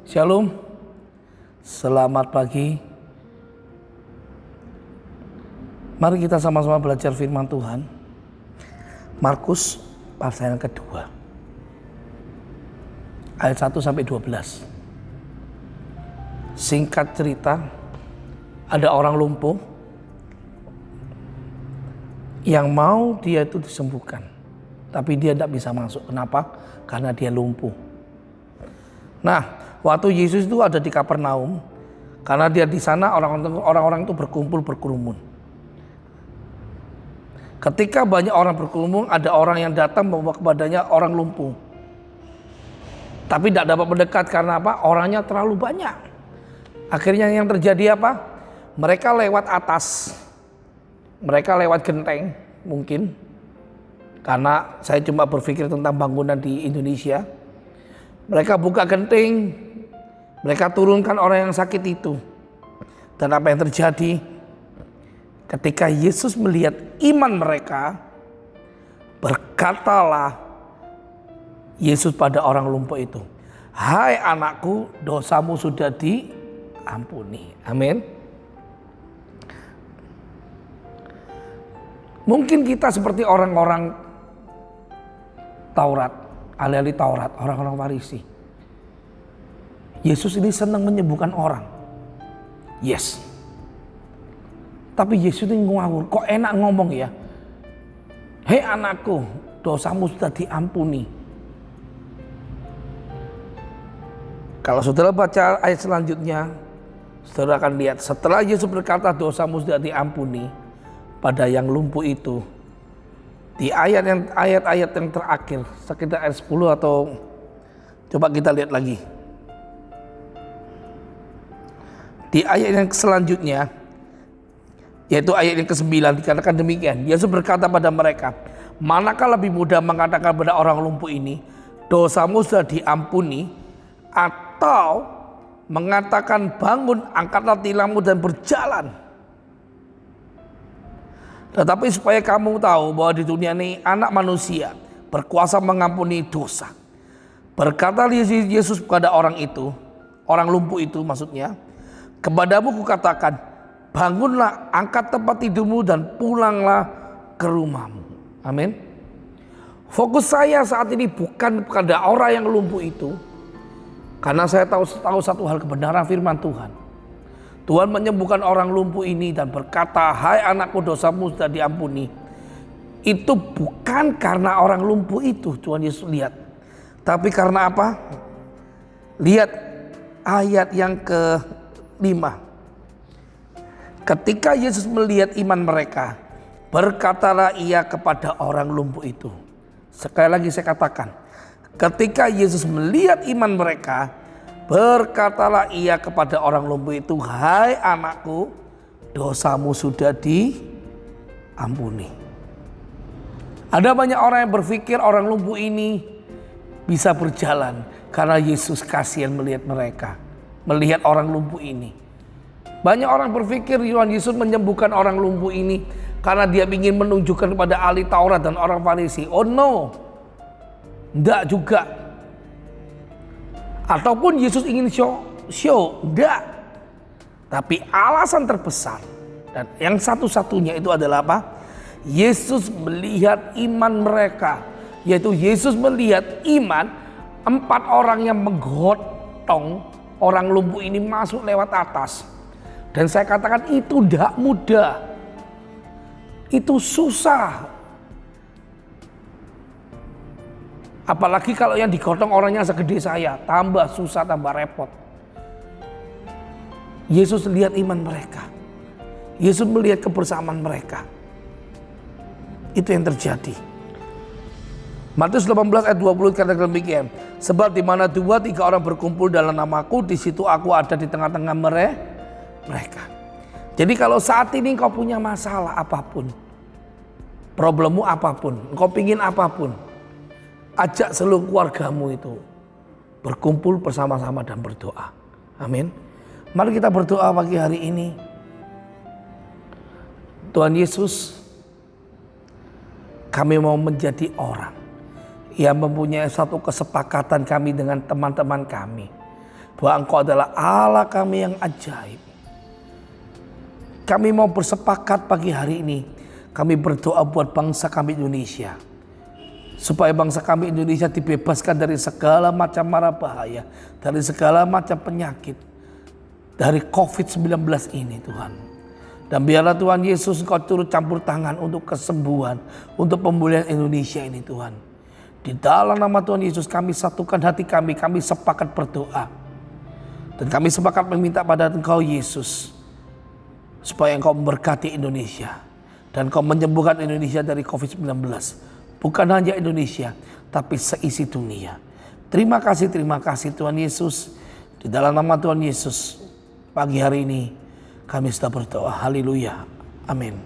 Shalom, selamat pagi. Mari kita sama-sama belajar firman Tuhan. Markus pasal yang kedua, ayat 1 sampai 12. Singkat cerita, ada orang lumpuh yang mau dia itu disembuhkan, tapi dia tidak bisa masuk. Kenapa? Karena dia lumpuh. Nah, waktu Yesus itu ada di Kapernaum, karena dia di sana orang-orang itu berkerumun. Ketika banyak orang berkerumun, ada orang yang datang membawa kepadanya orang lumpuh. Tapi tidak dapat mendekat karena apa? Orangnya terlalu banyak. Akhirnya yang terjadi apa? Mereka lewat atas. Mereka lewat genteng mungkin. Karena saya cuma berpikir tentang bangunan di Indonesia. Mereka buka genting, mereka turunkan orang yang sakit itu. Dan apa yang terjadi? Ketika Yesus melihat iman mereka, berkatalah Yesus pada orang lumpuh itu, "Hai anakku, dosamu sudah diampuni." Amin. Mungkin kita seperti orang-orang Taurat, ahli Taurat, orang-orang Farisi. Yesus ini senang menyembuhkan orang. Yes. Tapi Yesus ini ngawur. Kok enak ngomong ya? "Hei anakku, dosamu sudah diampuni." Kalau saudara baca ayat selanjutnya, saudara akan lihat setelah Yesus berkata dosamu sudah diampuni pada yang lumpuh itu. Di ayat-ayat yang terakhir, sekitar ayat 10 atau coba kita lihat lagi. Di ayat yang selanjutnya, yaitu ayat yang ke-9 dikatakan demikian. Yesus berkata pada mereka, "Manakah lebih mudah mengatakan pada orang lumpuh ini, dosamu sudah diampuni, atau mengatakan bangun, angkatlah tilangmu dan berjalan? Tetapi supaya kamu tahu bahwa di dunia ini anak manusia berkuasa mengampuni dosa." Berkata Yesus kepada orang itu, orang lumpuh itu maksudnya, "Kepadamu kukatakan, bangunlah, angkat tempat tidurmu dan pulanglah ke rumahmu." Amin. Fokus saya saat ini bukan pada orang yang lumpuh itu, karena saya tahu satu hal, kebenaran firman Tuhan. Tuhan menyembuhkan orang lumpuh ini dan berkata, "Hai anakku, dosamu sudah diampuni." Itu bukan karena orang lumpuh itu Tuhan Yesus lihat. Tapi karena apa? Lihat ayat yang ke-5. Ketika Yesus melihat iman mereka, berkatalah ia kepada orang lumpuh itu. Sekali lagi saya katakan, ketika Yesus melihat iman mereka, berkatalah ia kepada orang lumpuh itu, "Hai anakku, dosamu sudah diampuni." Ada banyak orang yang berpikir orang lumpuh ini bisa berjalan karena Yesus kasihan melihat mereka, melihat orang lumpuh ini. Banyak orang berpikir Tuhan Yesus menyembuhkan orang lumpuh ini karena dia ingin menunjukkan kepada ahli Taurat dan orang Farisi. Oh no, enggak juga. Ataupun Yesus ingin show, enggak. Tapi alasan terbesar dan yang satu-satunya itu adalah apa? Yesus melihat iman mereka, yaitu Yesus melihat iman 4 orang yang menggotong orang lumpuh ini masuk lewat atas. Dan saya katakan itu tidak mudah, itu susah. Apalagi kalau yang digotong orangnya segede saya, tambah susah, tambah repot. Yesus lihat iman mereka. Yesus melihat kebersamaan mereka. Itu yang terjadi. Matius 18 ayat 20 katakan demikian. "Sebab di mana 2-3 orang berkumpul dalam namaku, di situ aku ada di tengah-tengah mereka." Jadi kalau saat ini engkau punya masalah apapun, problemmu apapun, engkau pingin apapun, ajak seluruh keluargamu itu berkumpul bersama-sama dan berdoa. Amin. Mari kita berdoa pagi hari ini. Tuhan Yesus, kami mau menjadi orang yang mempunyai satu kesepakatan kami dengan teman-teman kami. bahwa Engkau adalah Allah kami yang ajaib. Kami mau bersepakat pagi hari ini, kami berdoa buat bangsa kami Indonesia, supaya bangsa kami Indonesia dibebaskan dari segala macam mara bahaya, dari segala macam penyakit, dari COVID-19 ini Tuhan. Dan biarlah Tuhan Yesus Engkau turut campur tangan untuk kesembuhan, untuk pemulihan Indonesia ini Tuhan. Di dalam nama Tuhan Yesus kami satukan hati kami sepakat berdoa. Dan kami sepakat meminta pada Engkau Yesus, supaya Engkau memberkati Indonesia. Dan Engkau menyembuhkan Indonesia dari COVID-19. Bukan hanya Indonesia, tapi seisi dunia. Terima kasih Tuhan Yesus. Di dalam nama Tuhan Yesus, pagi hari ini kami sudah berdoa. Haleluya. Amin.